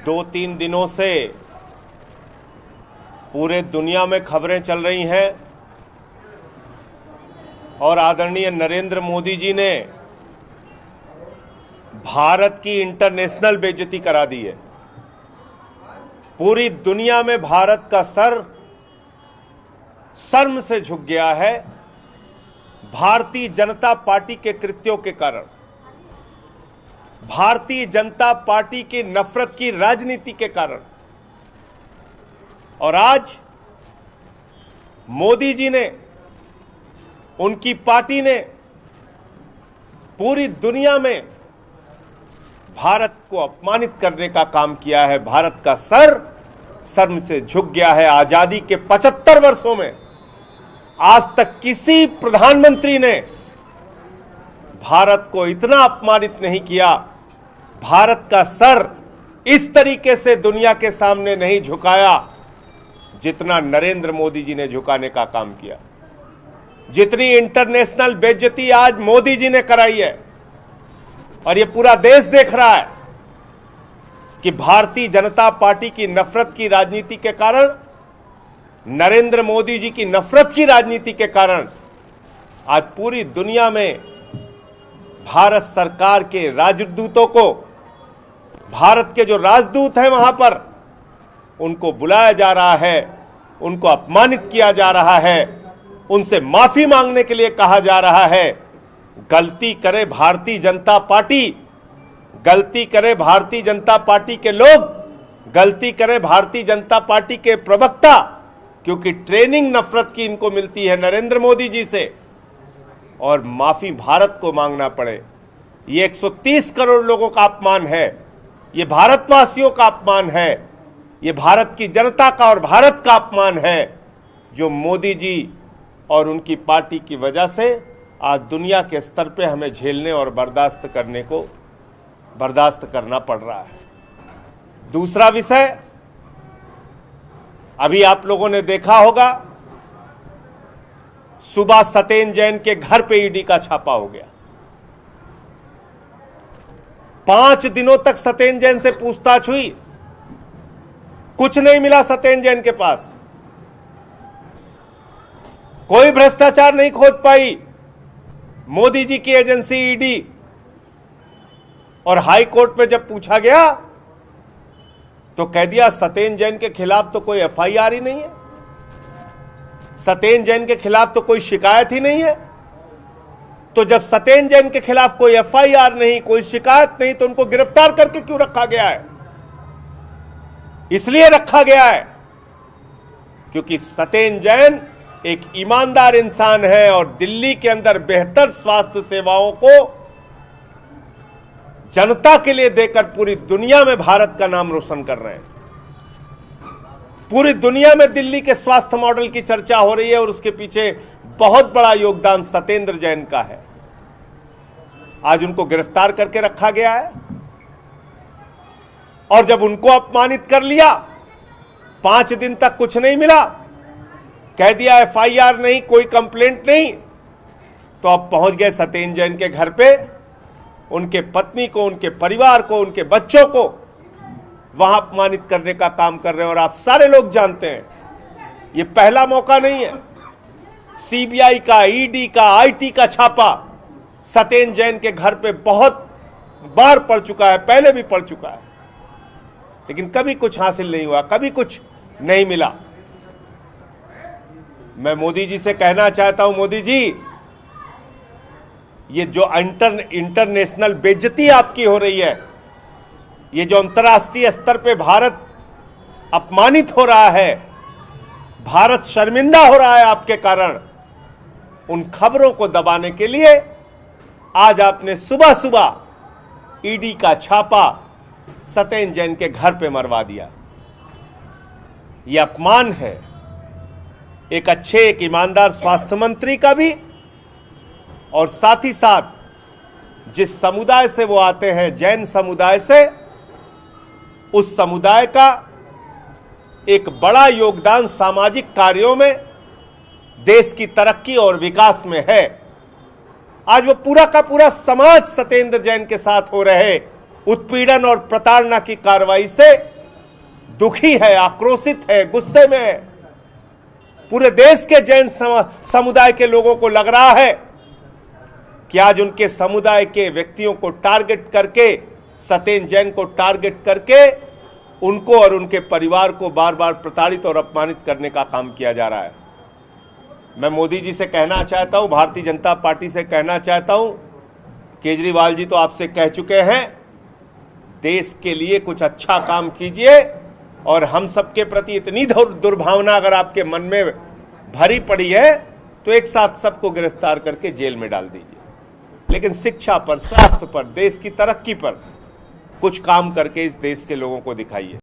2-3 दिनों से पूरे दुनिया में खबरें चल रही हैं और आदरणीय नरेंद्र मोदी जी ने भारत की इंटरनेशनल बेइज्जती करा दी है। पूरी दुनिया में भारत का सर शर्म से झुक गया है भारतीय जनता पार्टी के कृत्यों के कारण, भारतीय जनता पार्टी की नफरत की राजनीति के कारण। और आज मोदी जी ने, उनकी पार्टी ने पूरी दुनिया में भारत को अपमानित करने का काम किया है। भारत का सर शर्म से झुक गया है। आजादी के 75 वर्षों में आज तक किसी प्रधानमंत्री ने भारत को इतना अपमानित नहीं किया। भारत का सर इस तरीके से दुनिया के सामने नहीं झुकाया जितना नरेंद्र मोदी जी ने झुकाने का काम किया। जितनी इंटरनेशनल बेइज्जती आज मोदी जी ने कराई है और ये पूरा देश देख रहा है कि भारतीय जनता पार्टी की नफरत की राजनीति के कारण, नरेंद्र मोदी जी की नफरत की राजनीति के कारण आज पूरी दुनिया में भारत सरकार के राजदूतों को, भारत के जो राजदूत हैं वहां पर, उनको बुलाया जा रहा है, उनको अपमानित किया जा रहा है, उनसे माफी मांगने के लिए कहा जा रहा है। गलती करे भारतीय जनता पार्टी, गलती करे भारतीय जनता पार्टी के लोग, गलती करे भारतीय जनता पार्टी के प्रवक्ता, क्योंकि ट्रेनिंग नफरत की इनको मिलती है नरेंद्र मोदी जी से, और माफी भारत को मांगना पड़े। ये 130 करोड़ लोगों का अपमान है, ये भारतवासियों का अपमान है, ये भारत की जनता का और भारत का अपमान है, जो मोदी जी और उनकी पार्टी की वजह से आज दुनिया के स्तर पे हमें झेलने और बर्दाश्त करना पड़ रहा है। दूसरा विषय, अभी आप लोगों ने देखा होगा, सुबह सत्येंद्र जैन के घर पे ईडी का छापा हो गया। 5 दिनों तक सत्येंद्र जैन से पूछताछ हुई, कुछ नहीं मिला सत्येंद्र जैन के पास, कोई भ्रष्टाचार नहीं खोज पाई मोदी जी की एजेंसी ईडी। और हाई कोर्ट में जब पूछा गया तो कह दिया सत्येंद्र जैन के खिलाफ तो कोई एफआईआर ही नहीं है, सत्येंद्र जैन के खिलाफ तो कोई शिकायत ही नहीं है। तो जब सत्येंद्र जैन के खिलाफ कोई एफआईआर नहीं, कोई शिकायत नहीं, तो उनको गिरफ्तार करके क्यों रखा गया है? इसलिए रखा गया है क्योंकि सत्येंद्र जैन एक ईमानदार इंसान है और दिल्ली के अंदर बेहतर स्वास्थ्य सेवाओं को जनता के लिए देकर पूरी दुनिया में भारत का नाम रोशन कर रहे हैं। पूरी दुनिया में दिल्ली के स्वास्थ्य मॉडल की चर्चा हो रही है और उसके पीछे बहुत बड़ा योगदान सत्येंद्र जैन का है। आज उनको गिरफ्तार करके रखा गया है और जब उनको अपमानित कर लिया, 5 दिन तक कुछ नहीं मिला, कह दिया एफआईआर नहीं, कोई कंप्लेंट नहीं, तो अब पहुंच गए सत्येंद्र जैन के घर पे, उनके पत्नी को, उनके परिवार को, उनके बच्चों को वहां अपमानित करने का काम कर रहे हैं। और आप सारे लोग जानते हैं ये पहला मौका नहीं है। सीबीआई का, ईडी का, आईटी का छापा सत्येंद्र जैन के घर पे बहुत बार पड़ चुका है, पहले भी पड़ चुका है, लेकिन कभी कुछ हासिल नहीं हुआ, कभी कुछ नहीं मिला। मैं मोदी जी से कहना चाहता हूं, मोदी जी, ये जो इंटरनेशनल बेइज्जती आपकी हो रही है, ये जो अंतर्राष्ट्रीय स्तर पे भारत अपमानित हो रहा है, भारत शर्मिंदा हो रहा है आपके कारण, उन खबरों को दबाने के लिए आज आपने सुबह सुबह ईडी का छापा सत्येंद्र जैन के घर पे मरवा दिया। यह अपमान है एक अच्छे, एक ईमानदार स्वास्थ्य मंत्री का भी, और साथ ही साथ जिस समुदाय से वो आते हैं, जैन समुदाय से, उस समुदाय का एक बड़ा योगदान सामाजिक कार्यों में, देश की तरक्की और विकास में है। आज वो पूरा का पूरा समाज सत्येंद्र जैन के साथ हो रहे उत्पीड़न और प्रताड़ना की कार्रवाई से दुखी है, आक्रोशित है, गुस्से में है। पूरे देश के जैन समुदाय के लोगों को लग रहा है कि आज उनके समुदाय के व्यक्तियों को टारगेट करके, सत्येंद्र जैन को टारगेट करके उनको और उनके परिवार को बार बार प्रताड़ित और अपमानित करने का काम किया जा रहा है। मैं मोदी जी से कहना चाहता हूं, भारतीय जनता पार्टी से कहना चाहता हूं, केजरीवाल जी तो आपसे कह चुके हैं, देश के लिए कुछ अच्छा काम कीजिए और हम सबके प्रति इतनी दुर्भावना अगर आपके मन में भरी पड़ी है तो एक साथ सबको गिरफ्तार करके जेल में डाल दीजिए, लेकिन शिक्षा पर, स्वास्थ्य पर, देश की तरक्की पर कुछ काम करके इस देश के लोगों को दिखाइए।